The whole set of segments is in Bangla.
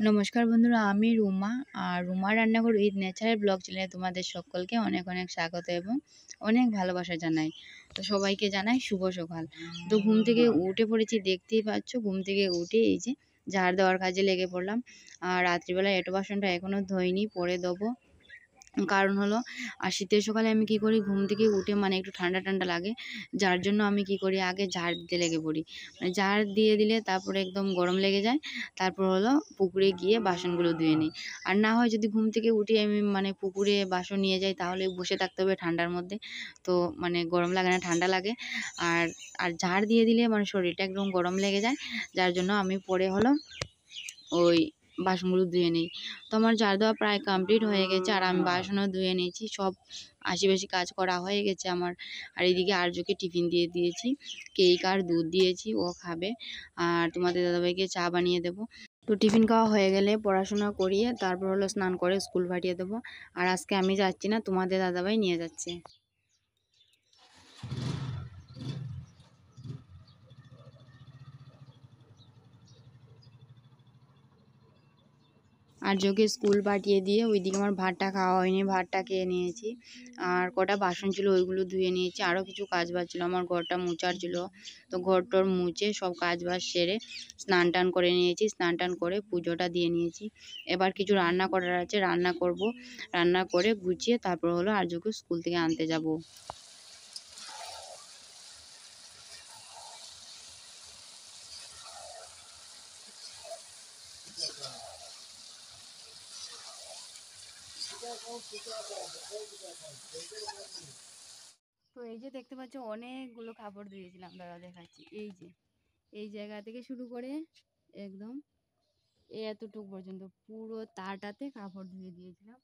নমস্কার বন্ধুরা, আমি রুমা। আর রুমা রান্নাঘর উইথ নেচারের ব্লগ চ্যানেলে তোমাদের সকলকে অনেক অনেক স্বাগত এবং অনেক ভালোবাসা জানাই। তো সবাইকে জানাই শুভ সকাল। তো ঘুম থেকে উঠে পড়েছি, দেখতেই পাচ্ছ। ঘুম থেকে উঠে এই যে ঝাড় দেওয়ার কাজে লেগে পড়লাম। আর রাত্রিবেলা এঁটো বাসনটা এখনও ধোইনি, পরে দেবো। কারণ হলো, আর শীতের সকালে আমি কি করি, ঘুম থেকে উঠে মানে একটু ঠান্ডা ঠান্ডা লাগে, যার জন্য আমি কি করি, আগে ঝাড় দিতে লেগে পড়ি। মানে ঝাড় দিয়ে দিলে তারপরে একদম গরম লেগে যায়। তারপর হলো পুকুরে গিয়ে বাসনগুলো ধুয়ে নিই। আর না হয় যদি ঘুম থেকে উঠে আমি মানে পুকুরে বাসন নিয়ে যাই, তাহলে বসে থাকতে হবে ঠান্ডার মধ্যে। তো মানে গরম লাগে না, ঠান্ডা লাগে। আর আর ঝাড় দিয়ে দিলে মানে শরীরটা একদম গরম লেগে যায়, যার জন্য আমি পরে হলো ওই বাসনগুলো ধুয়ে নিই। তো আমার ঝাড় দেওয়া প্রায় কমপ্লিট হয়ে গেছে, আর আমি বাসনও ধুয়ে নিয়েছি। সব আশি কাজ করা হয়ে গেছে আমার। আর এদিকে আর্যকে টিফিন দিয়ে দিয়েছি, কেক আর দুধ দিয়েছি, ও খাবে। আর তোমাদের দাদাভাইকে চা বানিয়ে দেবো। তো টিফিন খাওয়া হয়ে গেলে পড়াশোনা করিয়ে তারপর হলো স্নান করে স্কুল পাঠিয়ে দেবো। আর আজকে আমি যাচ্ছি না, তোমাদের দাদাভাই নিয়ে যাচ্ছে। আর্যকে স্কুল পাঠিয়ে দিয়ে ওইদিকে আমার ভাতটা খাওয়া হয়নি, ভাতটা খেয়ে নিয়েছি। আর কটা বাসন ছিল ওইগুলো ধুয়ে নিয়েছি। আরও কিছু কাজ বাজ ছিল, আমার ঘরটা মুছার ছিল। তো ঘরটর মুছে সব কাজ বাজ সেরে স্নান টান করে নিয়েছি। স্নান টান করে পুজোটা দিয়ে নিয়েছি। এবার কিছু রান্না করার আছে, রান্না করব। রান্না করে গুছিয়ে তারপর হলো আর্যকে স্কুল থেকে আনতে যাব। তো এই যে দেখতে পাচ্ছ, অনেকগুলো কাপড় ধুয়েছিলাম, দাদা দেখাচ্ছি। এই যে এই জায়গা থেকে শুরু করে একদম এতটুকু পর্যন্ত পুরো তারটাতে কাপড় ধুয়ে দিয়েছিলাম।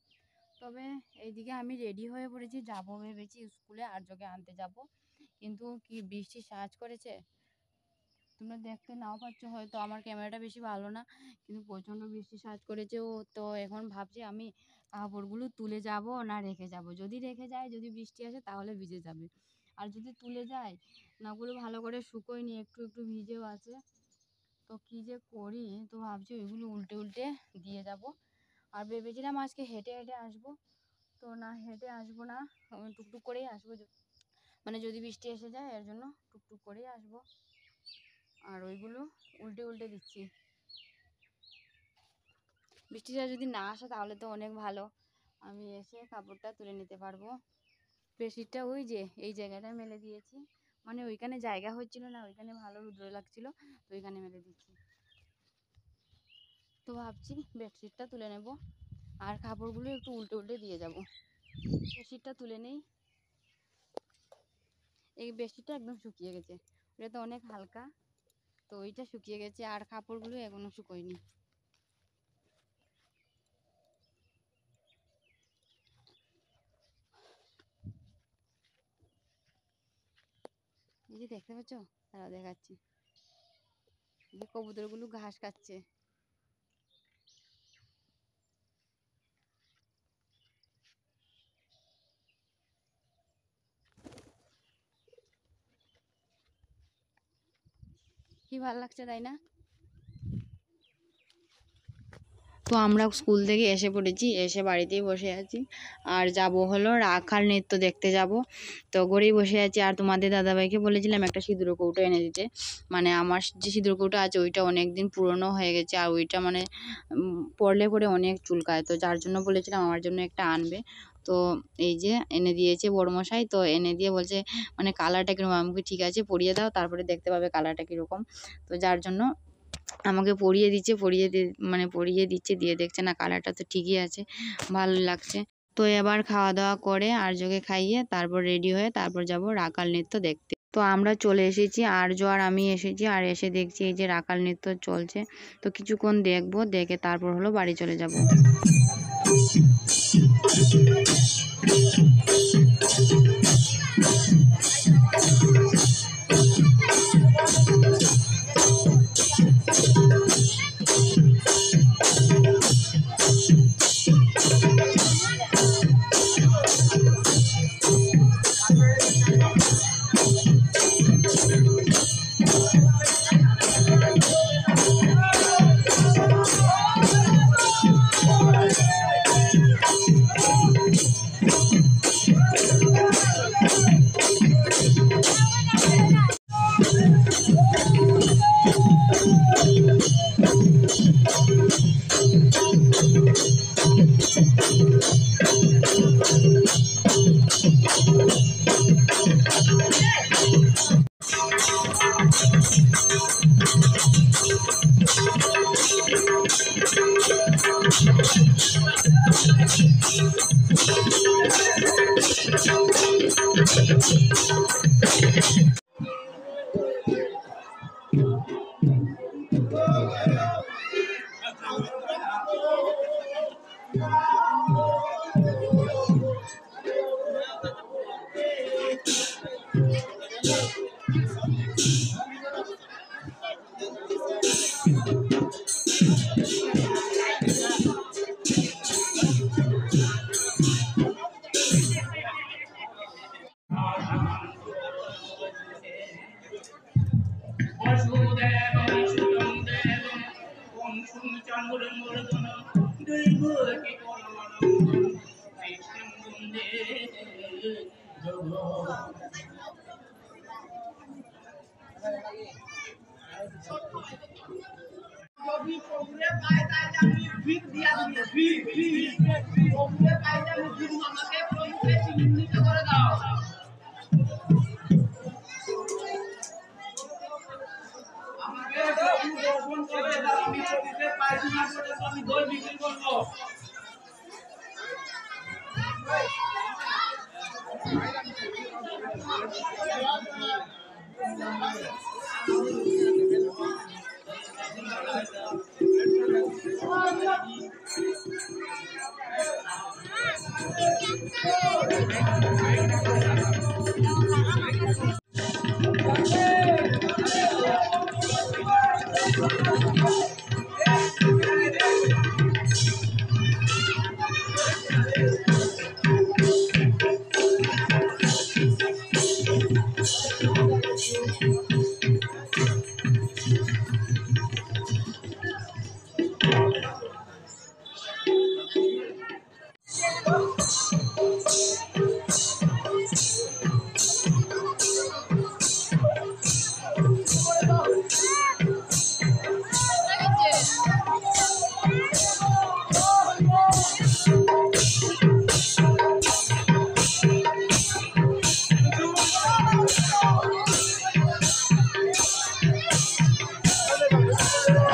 তবে এইদিকে আমি রেডি হয়ে পড়েছি, যাবো ভেবেছি স্কুলে, আর্যকে আনতে যাব। কিন্তু কি বৃষ্টি সাজ করেছে, তোমরা দেখতে নাও পাচ্ছ হয়তো, আমার ক্যামেরাটা বেশি ভালো না, কিন্তু প্রচণ্ড বৃষ্টি সাজ করেছে। ও তো এখন ভাবছি আমি কাপড়গুলো তুলে যাব না রেখে যাব। যদি রেখে যায়, যদি বৃষ্টি আসে, তাহলে ভিজে যাবে। আর যদি তুলে যায়, নাগুলো ভালো করে শুকোয়নি, একটু একটু ভিজেও আছে। তো কী যে করি, তো ভাবছি ওইগুলো উল্টে উল্টে দিয়ে যাব। আর ভেবেছিলাম আজকে হেঁটে হেঁটে আসবো, তো না, হেঁটে আসবো না, টুকটুক করেই আসবো। মানে যদি বৃষ্টি এসে যায়, এর জন্য টুকটুক করেই আসবো। আর ওইগুলো উল্টে উল্টে দিচ্ছি। বৃষ্টিটা যদি না আসে তাহলে তো অনেক ভালো, আমি এসে কাপড়টা তুলে নিতে পারবো। বেডশিটটা ওই যে এই জায়গাটায় মেলে দিয়েছি, মানে ওইখানে জায়গা হচ্ছিল না, ওইখানে ভালো রুদ্র লাগছিল, তো ওইখানে মেলে দিচ্ছি। তো ভাবছি বেডশিটটা তুলে নেব, আর কাপড়গুলো একটু উল্টে উল্টে দিয়ে যাব। বেডশিটটা তুলে নেই। এই বেডশিটটা একদম শুকিয়ে গেছে, ওটা তো অনেক হালকা, তো ওইটা শুকিয়ে গেছে, আর কাপড়গুলো এখনো শুকোয়নি। এই যে দেখতে পাচ্ছ, তারা দেখাচ্ছি, যে কবুতরগুলো ঘাস খাচ্ছে। কি ভালো লাগছে, তাই না? তো আমরা স্কুল থেকে এসে পড়েছি, এসে বাড়িতেই বসে আছি। আর যাব হলো রাখাল নৃত্য দেখতে যাব। তো ঘরেই বসে আছি। আর তোমাদের দাদাভাইকে বলেছিলাম একটা সিঁদুর কৌটো এনে দিতে। মানে আমার যে সিঁদুর কৌটো আছে, ওইটা অনেক দিন পুরনো হয়ে গেছে, আর ওইটা মানে পরলে পরে অনেক চুলকায়। তো যার জন্য বলেছিলাম আমার জন্য একটা আনবে। তো এই যে এনে দিয়েছে বড়মশাই। তো এনে দিয়ে বলছে মানে কালারটা কীরকম, আমাকে ঠিক আছে পরিয়ে দাও, তারপরে দেখতে পাবে কালারটা কীরকম। তো যার জন্য আমাকে পরিয়ে দিচ্ছে, পরিয়ে দিচ্ছে, দিয়ে দেখছে না কালারটা তো ঠিকই আছে, ভালো লাগছে। তো এবার খাওয়া দাওয়া করে আর্যকে খাইয়ে তারপর রেডি হয়ে তারপর যাব রাখাল নৃত্য দেখতে। তো আমরা চলে এসেছি, আর্য আর আমি এসেছি। আর এসে দেখছি এই যে রাখাল নৃত্য চলছে। তো কিছুক্ষণ দেখবো, দেখে তারপর হলো বাড়ি চলে যাব।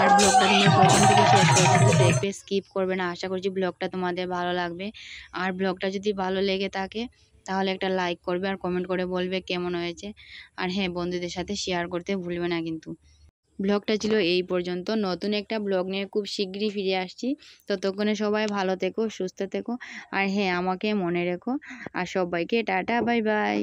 আর ব্লগটা তোমরা প্রথম থেকে শেষ পর্যন্ত দেখবে, স্কিপ করবে না। আশা করছি ব্লগটা তোমাদের ভালো লাগবে। আর ব্লগটা যদি ভালো লেগে থাকে তাহলে একটা লাইক করবে আর কমেন্ট করে বলবে কেমন হয়েছে। আর হ্যাঁ, বন্ধুদের সাথে শেয়ার করতে ভুলবে না কিন্তু। ব্লগটা ছিল এই পর্যন্ত। নতুন একটা ব্লগ নিয়ে খুব শিগগিরই ফিরে আসছি। ততক্ষণে সবাই ভালো থেকো, সুস্থ থেকো। আর হ্যাঁ, আমাকে মনে রেখো। আর সবাইকে টাটা, বাই বাই।